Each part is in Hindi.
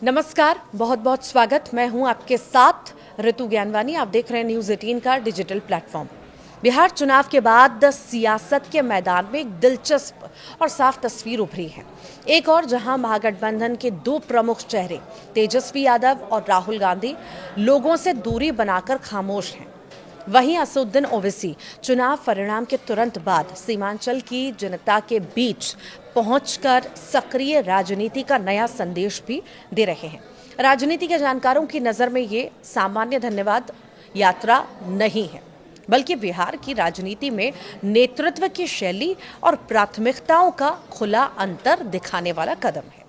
नमस्कार, बहुत बहुत स्वागत। मैं हूं आपके साथ ऋतु ज्ञानवानी। आप देख रहे हैं न्यूज़ 18 का डिजिटल प्लेटफॉर्म। बिहार चुनाव के बाद सियासत के मैदान में एक दिलचस्प और साफ तस्वीर उभरी है। एक और जहां महागठबंधन के दो प्रमुख चेहरे तेजस्वी यादव और राहुल गांधी लोगों से दूरी बनाकर खामोश हैं, वहीं असदुद्दीन ओवैसी चुनाव परिणाम के तुरंत बाद सीमांचल की जनता के बीच पहुंचकर सक्रिय राजनीति का नया संदेश भी दे रहे हैं। राजनीति के जानकारों की नज़र में ये सामान्य धन्यवाद यात्रा नहीं है, बल्कि बिहार की राजनीति में नेतृत्व की शैली और प्राथमिकताओं का खुला अंतर दिखाने वाला कदम है।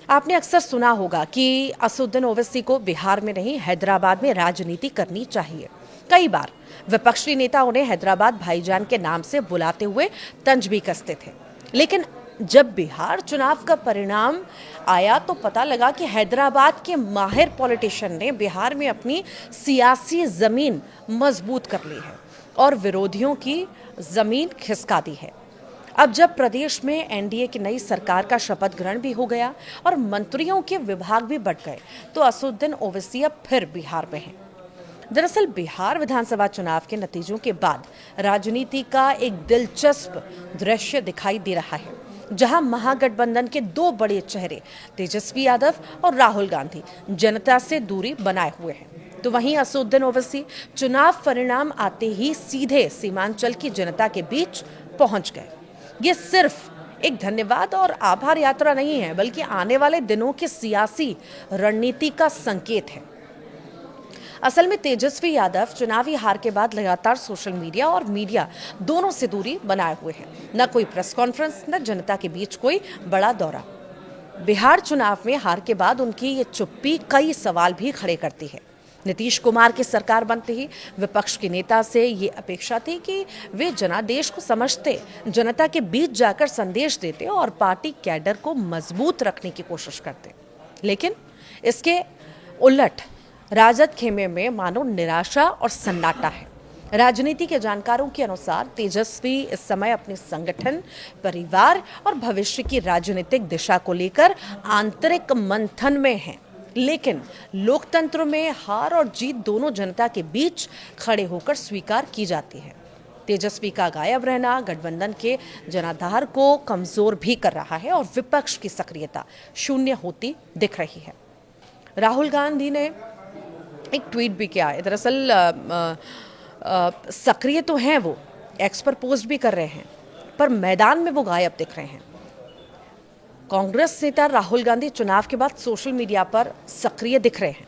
आपने अक्सर सुना होगा कि असदुद्दीन ओवैसी को बिहार में नहीं, हैदराबाद में राजनीति करनी चाहिए। कई बार विपक्षी नेता उन्हें हैदराबाद भाईजान के नाम से बुलाते हुए तंज भी कसते थे, लेकिन जब बिहार चुनाव का परिणाम आया तो पता लगा कि हैदराबाद के माहिर पॉलिटिशियन ने बिहार में अपनी सियासी जमीन मजबूत कर ली है और विरोधियों की जमीन खिसका दी है। अब जब प्रदेश में एनडीए की नई सरकार का शपथ ग्रहण भी हो गया और मंत्रियों के विभाग भी बढ़ गए, तो असदुद्दीन ओवैसी अब फिर बिहार में हैं। दरअसल बिहार विधानसभा चुनाव के नतीजों के बाद राजनीति का एक दिलचस्प दृश्य दिखाई दे रहा है, जहां महागठबंधन के दो बड़े चेहरे तेजस्वी यादव और राहुल गांधी जनता से दूरी बनाए हुए हैं, तो वहीं असदुद्दीन ओवैसी चुनाव परिणाम आते ही सीधे सीमांचल की जनता के बीच पहुंच गए। ये सिर्फ एक धन्यवाद और आभार यात्रा नहीं है, बल्कि आने वाले दिनों की सियासी रणनीति का संकेत है। असल में तेजस्वी यादव चुनावी हार के बाद लगातार सोशल मीडिया और मीडिया दोनों से दूरी बनाए हुए हैं। न कोई प्रेस कॉन्फ्रेंस, न जनता के बीच कोई बड़ा दौरा। बिहार चुनाव में हार के बाद उनकी ये चुप्पी कई सवाल भी खड़े करती है। नीतीश कुमार की सरकार बनते ही विपक्ष के नेता से ये अपेक्षा थी कि वे जनादेश को समझते, जनता के बीच जाकर संदेश देते और पार्टी कैडर को मजबूत रखने की कोशिश करते। लेकिन इसके उलट राजद खेमे में मानो निराशा और सन्नाटा है। राजनीति के जानकारों के अनुसार तेजस्वी इस समय अपने संगठन, परिवार और भविष्य की राजनीतिक दिशा को लेकर आंतरिक मंथन में हैं। लेकिन लोकतंत्र में हार और जीत दोनों जनता के बीच खड़े होकर स्वीकार की जाती है। तेजस्वी का गायब रहना गठबंधन के जनाधार को कमजोर भी कर रहा है और विपक्ष की सक्रियता शून्य होती दिख रही है। राहुल गांधी ने एक ट्वीट भी किया है। दरअसल सक्रिय तो हैं, वो एक्स पर पोस्ट भी कर रहे हैं, पर मैदान में वो गायब दिख रहे हैं। कांग्रेस नेता राहुल गांधी चुनाव के बाद सोशल मीडिया पर सक्रिय दिख रहे हैं,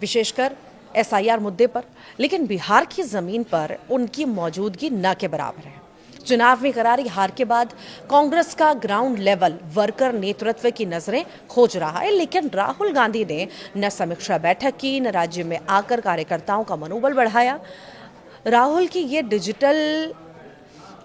विशेषकर एसआईआर मुद्दे पर, लेकिन बिहार की जमीन पर उनकी मौजूदगी न के बराबर है। चुनाव में करारी हार के बाद कांग्रेस का ग्राउंड लेवल वर्कर नेतृत्व की नजरें खोज रहा है, लेकिन राहुल गांधी ने न समीक्षा बैठक की, न राज्य में आकर कार्यकर्ताओं का मनोबल बढ़ाया। राहुल की ये डिजिटल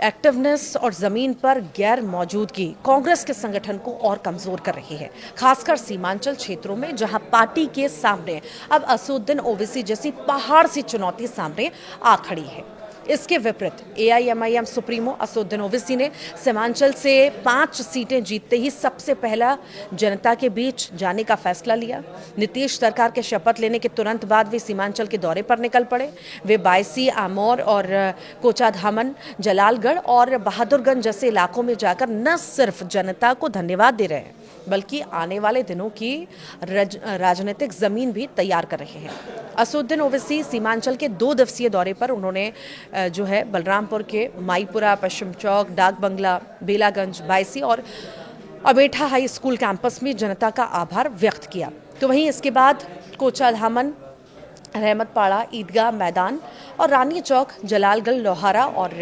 एक्टिवनेस और जमीन पर गैर मौजूदगी कांग्रेस के संगठन को और कमजोर कर रही है, खासकर सीमांचल क्षेत्रों में, जहां पार्टी के सामने अब असदुद्दीन ओवैसी जैसी पहाड़ सी चुनौती सामने आ खड़ी है। इसके विपरीत एआईएमआईएम सुप्रीमो असदुद्दीन ओवैसी ने सीमांचल से 5 सीटें जीतते ही सबसे पहला जनता के बीच जाने का फैसला लिया। नीतीश सरकार के शपथ लेने के तुरंत बाद वे सीमांचल के दौरे पर निकल पड़े। वे बायसी, आमोर और कोचाधामन, जलालगढ़ और बहादुरगंज जैसे इलाकों में जाकर न सिर्फ जनता को धन्यवाद दे रहे हैं, बल्कि आने वाले दिनों की राजनीतिक जमीन भी तैयार कर रहे हैं। असदुद्दीन ओवैसी सीमांचल के 2 दिवसीय दौरे पर उन्होंने जो है बलरामपुर के माईपुरा, पश्चिम चौक, डाक बंगला, बेलागंज, बायसी और अमेठा हाई स्कूल कैंपस में जनता का आभार व्यक्त किया। तो वहीं इसके बाद कोचाधामन, रहमतपाड़ा, ईदगाह मैदान और रानी चौक, जलालगढ़, लोहारा और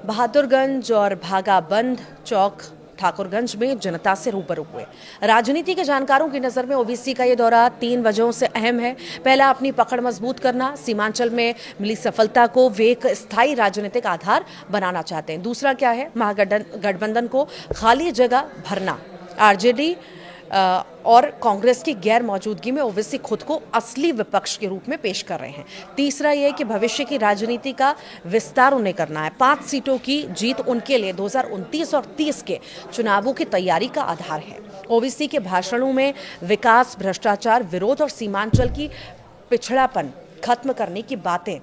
बहादुरगंज और भागाबंद चौक, ठाकुरगंज में जनता से रूबरू हुए। राजनीति के जानकारों की नज़र में ओवैसी का ये दौरा 3 वजहों से अहम है। पहला, अपनी पकड़ मजबूत करना। सीमांचल में मिली सफलता को वे एक स्थायी राजनीतिक आधार बनाना चाहते हैं। दूसरा क्या है, महागठबंधन को खाली जगह भरना। आरजेडी और कांग्रेस की गैर मौजूदगी में ओवैसी खुद को असली विपक्ष के रूप में पेश कर रहे हैं। तीसरा यह कि भविष्य की राजनीति का विस्तार उन्हें करना है। 5 सीटों की जीत उनके लिए 2029 और 30 के चुनावों की तैयारी का आधार है। ओवैसी के भाषणों में विकास, भ्रष्टाचार, विरोध और सीमांचल की पिछड़ापन खत्म करने की बातें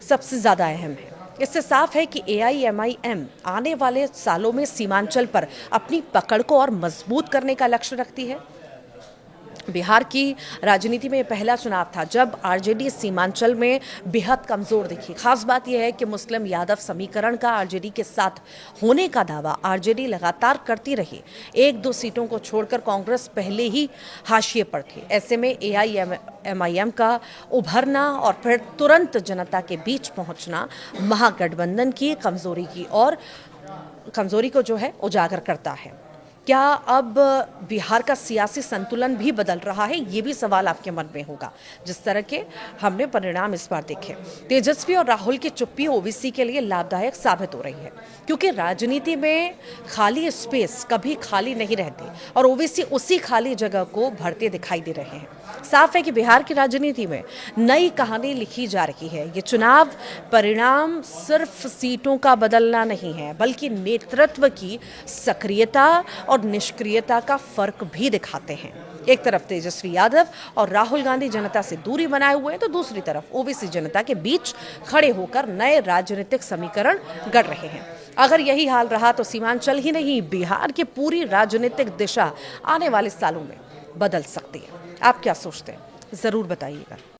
सबसे ज्यादा अहम है। इससे साफ है कि AIMIM आने वाले सालों में सीमांचल पर अपनी पकड़ को और मजबूत करने का लक्ष्य रखती है। बिहार की राजनीति में यह पहला चुनाव था जब आरजेडी सीमांचल में बेहद कमजोर दिखी। खास बात यह है कि मुस्लिम यादव समीकरण का आरजेडी के साथ होने का दावा आरजेडी लगातार करती रही। 1-2 सीटों को छोड़कर कांग्रेस पहले ही हाशिए पर थी। ऐसे में AIMIM का उभरना और फिर तुरंत जनता के बीच पहुंचना महागठबंधन की कमजोरी को जो है उजागर करता है। क्या अब बिहार का सियासी संतुलन भी बदल रहा है? ये भी सवाल आपके मन में होगा। जिस तरह के हमने परिणाम इस बार देखे, तेजस्वी और राहुल की चुप्पी ओवैसी के लिए लाभदायक साबित हो रही है, क्योंकि राजनीति में खाली स्पेस कभी खाली नहीं रहती और ओवैसी उसी खाली जगह को भरते दिखाई दे रहे हैं। साफ है कि बिहार की राजनीति में नई कहानी लिखी जा रही है। ये चुनाव परिणाम सिर्फ सीटों का बदलना नहीं है, बल्कि नेतृत्व की सक्रियता और निष्क्रियता का फर्क भी दिखाते हैं। एक तरफ तेजस्वी यादव और राहुल गांधी जनता से दूरी बनाए हुए हैं, तो दूसरी तरफ ओवैसी जनता के बीच खड़े होकर नए राजनीतिक समीकरण गढ़ रहे हैं। अगर यही हाल रहा तो सीमांचल ही नहीं, बिहार की पूरी राजनीतिक दिशा आने वाले सालों में बदल सकती है। आप क्या सोचते हैं? जरूर बताइएगा।